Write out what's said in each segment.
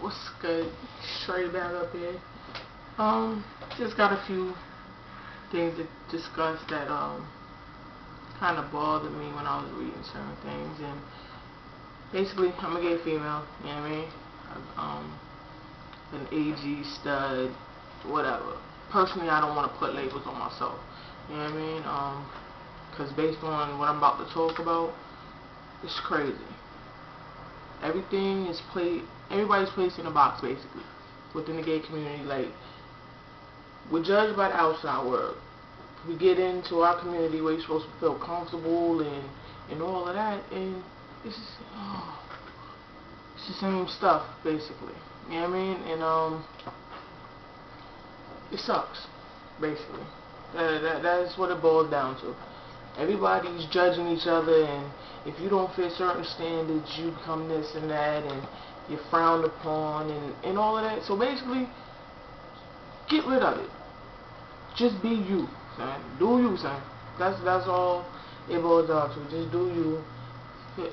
What's good? Straight back up here. Just got a few things to discuss that kind of bothered me when I was reading certain things, and basically I'm a gay female. You know what I mean? An AG stud, whatever. Personally, I don't want to put labels on myself. You know what I mean? Because based on what I'm about to talk about, it's crazy. Everybody's placed in a box, basically, within the gay community. Like, we're judged by the outside world. We get into our community where you're supposed to feel comfortable and all of that, and it's just, it's the same stuff, basically. You know what I mean? And it sucks, basically. That's what it boils down to. Everybody's judging each other, and if you don't fit certain standards, you become this and that, and you're frowned upon, and all of that. So basically, get rid of it. Just be you, son. Do you, son. That's all it boils down to. Just do you.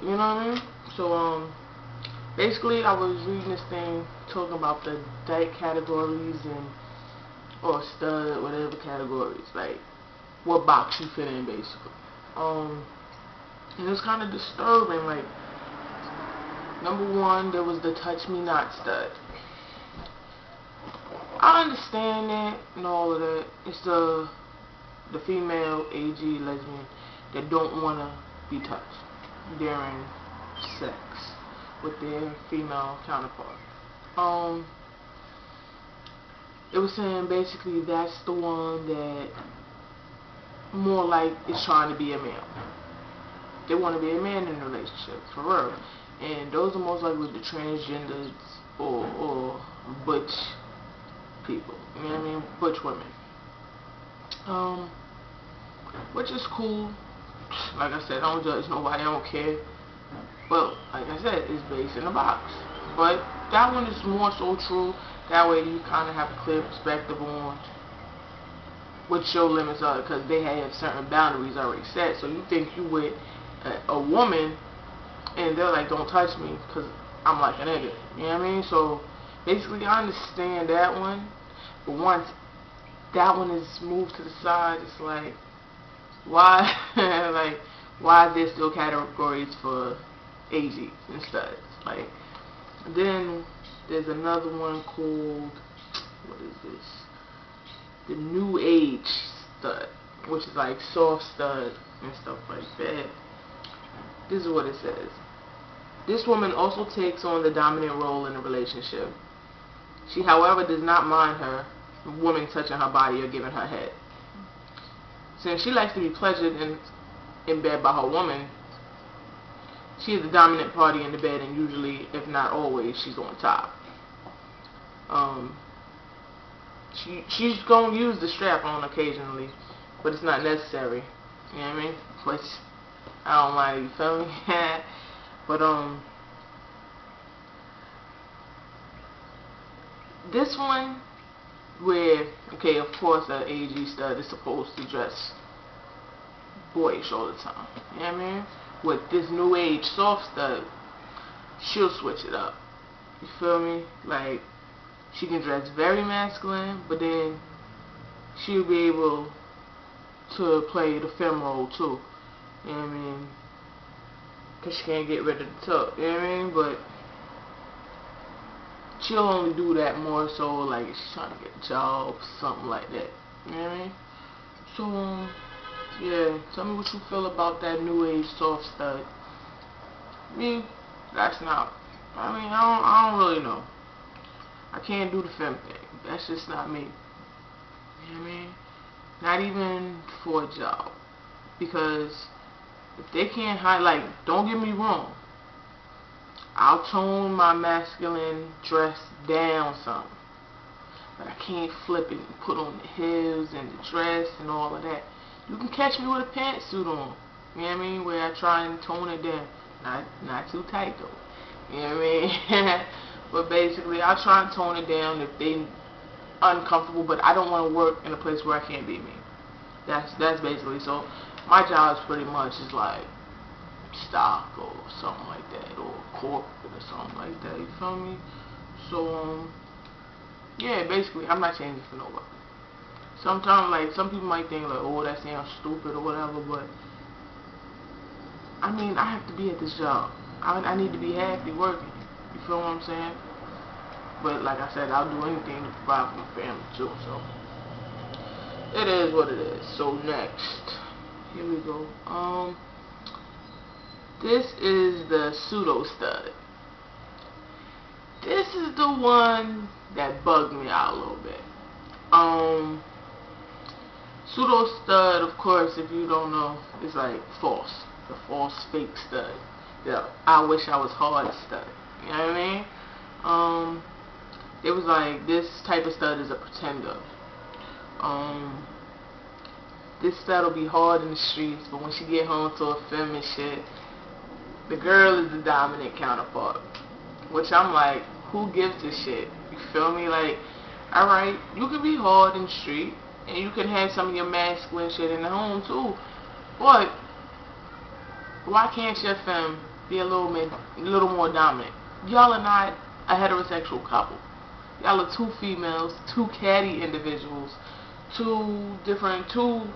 You know what I mean? So basically, I was reading this thing talking about the dyke categories or stud, whatever categories, like what box you fit in, basically. And it's kind of disturbing. Like, number one, there was the touch me not stud. I understand that and all of that. It's the female AG lesbian that don't want to be touched during sex with their female counterpart. It was saying basically that's the one that more like is trying to be a male. They want to be a man in a relationship, for real. And those are most likely the transgenders or butch people. You know what I mean? Butch women. Which is cool. Like I said, I don't judge nobody, I don't care. But like I said, it's based in a box. But that one is more so true. That way you kind of have a clear perspective on what your limits are, because they have certain boundaries already set. So you think you with a woman, and they're like, don't touch me because I'm like a nigga. You know what I mean? So basically, I understand that one. But once that one is moved to the side, it's like, why? Like, why is there still categories for AGs and studs? Like, then there's another one called, what is this? The new age stud, which is like soft stud and stuff like that. This is what it says. This woman also takes on the dominant role in a relationship. She, however, does not mind her woman touching her body or giving her head. Since she likes to be pleasured in bed by her woman, she is the dominant party in the bed, and usually, if not always, she's on top. She's going to use the strap on occasionally, but it's not necessary. You know what I mean? Which I don't mind, you feel me? But this one, where, okay, of course an AG stud is supposed to dress boyish all the time. You know what I mean? With this new age soft stud, she'll switch it up. You feel me? Like, she can dress very masculine, but then she'll be able to play the femme role too. You know what I mean? Because she can't get rid of the tuck. You know what I mean? But she'll only do that more so like if she's trying to get a job, something like that. You know what I mean? So, yeah, tell me what you feel about that new age soft stud. Me, that's not, I don't really know. I can't do the femme thing. That's just not me. You know what I mean? Not even for a job. Because if they can't hide, like, don't get me wrong, I'll tone my masculine dress down some. But I can't flip it and put on the heels and the dress and all of that. You can catch me with a pantsuit on. You know what I mean? Where I try and tone it down. Not too tight though. You know what I mean? But basically, I try and tone it down if they uncomfortable, but I don't want to work in a place where I can't be me. That's basically, so my job is pretty much is like stock or something like that, or corporate or something like that, you feel me? So, yeah, basically, I'm not changing for nobody. Sometimes, like, some people might think, like, oh, that sounds stupid or whatever, but, I mean, I have to be at this job. I need to be happy working. You feel what I'm saying? But, like I said, I'll do anything to provide for my family, too, so. It is what it is. So, next. Here we go. This is the pseudo stud. This is the one that bugged me out a little bit. Pseudo stud, of course, if you don't know, is like false. The false fake stud. The I wish I was hard stud. You know what I mean? It was like this type of stud is a pretender. This stud will be hard in the streets, but when she get home to a film and shit, the girl is the dominant counterpart. Which I'm like, who gives a shit? You feel me? Like, alright, you can be hard in the street, and you can have some of your masculine shit in the home too. But why can't your femme be a little more dominant? Y'all are not a heterosexual couple. Y'all are two females, two catty individuals, two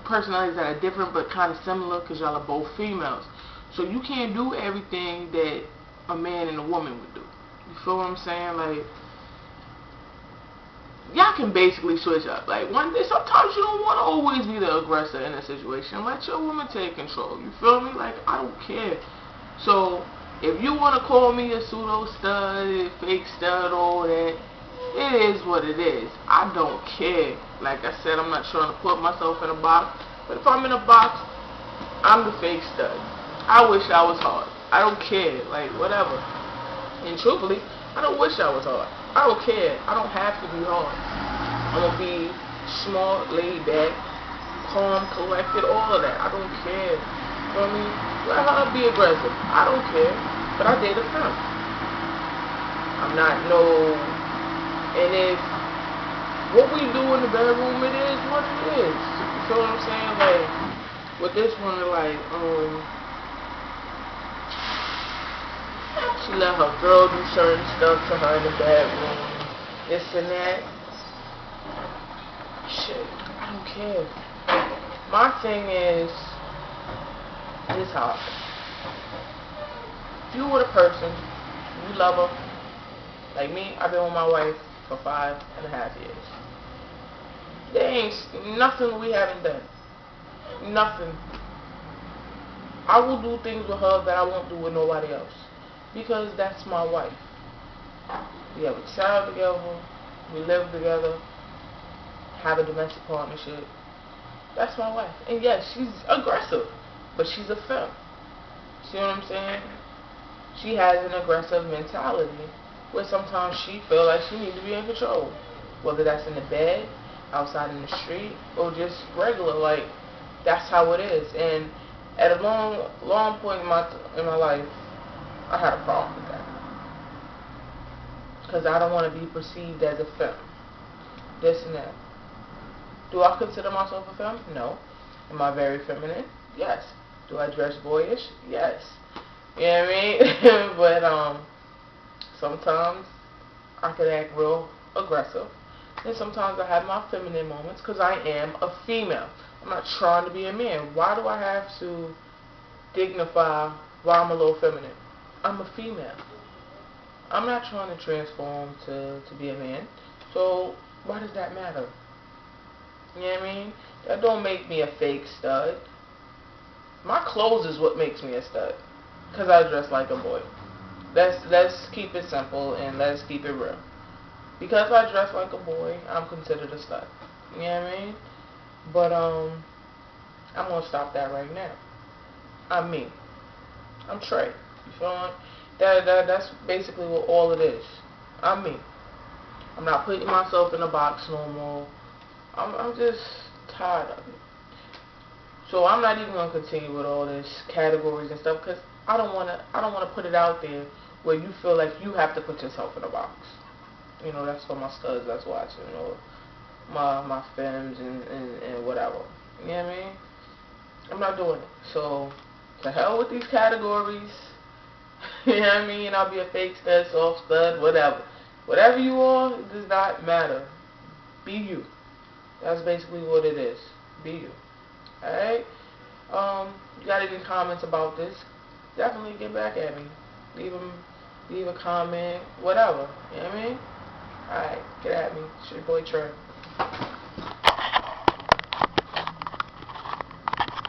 personalities that are different but kind of similar because y'all are both females. So you can't do everything that a man and a woman would do. You feel what I'm saying? Like, y'all can basically switch up. Like, one day, sometimes you don't want to always be the aggressor in a situation. Let your woman take control. You feel me? Like, I don't care. So, if you want to call me a pseudo stud, fake stud, all that, it is what it is. I don't care. Like I said, I'm not trying to put myself in a box. But if I'm in a box, I'm the fake stud. I wish I was hard. I don't care. Like, whatever. And truthfully, I don't wish I was hard. I don't care. I don't have to be hard. I'm going to be smart, laid back, calm, collected, all of that. I don't care. You know what I mean? Let her be aggressive. I don't care. But I date a femme. I'm not no... And if what we do in the bedroom, it is what it is. You feel what I'm saying? Like, with this one, like, she let her girl do certain stuff to her in the bedroom. This and that. Shit, I don't care. My thing is, this how if you were the person, you love her, like me, I've been with my wife for 5.5 years. There ain't nothing we haven't done. Nothing. I will do things with her that I won't do with nobody else. Because that's my wife. We have a child together. We live together. Have a domestic partnership. That's my wife. And yes, she's aggressive. But she's a femme. See what I'm saying? She has an aggressive mentality where sometimes she feels like she needs to be in control. Whether that's in the bed, outside in the street, or just regular. Like, that's how it is. And at a long point in my life, I had a problem with that. Because I don't want to be perceived as a femme. This and that. Do I consider myself a femme? No. Am I very feminine? Yes. Do I dress boyish? Yes. You know what I mean? But, sometimes I could act real aggressive. And sometimes I have my feminine moments because I am a female. I'm not trying to be a man. Why do I have to dignify why I'm a little feminine? I'm a female. I'm not trying to transform to be a man. So why does that matter? You know what I mean? That don't make me a fake stud. My clothes is what makes me a stud. Because I dress like a boy. Let's keep it simple and let's keep it real. Because I dress like a boy, I'm considered a stud. You know what I mean? But I'm gonna stop that right now. I'm me. I'm Trey. You feel me? That's basically what all it is. I'm me. I'm not putting myself in a box no more. I'm just tired of it. So I'm not even gonna continue with all this categories and stuff because I don't wanna put it out there where you feel like you have to put yourself in a box. You know, that's for my studs that's watching, or my femmes and whatever. You know what I mean? I'm not doing it. So to hell with these categories. You know what I mean? I'll be a fake stud, soft stud, whatever. Whatever you are, it does not matter. Be you. That's basically what it is. Be you. Alright? You got any comments about this? Definitely get back at me. Leave a comment, whatever. You know what I mean? Alright, get at me. It's your boy Trey.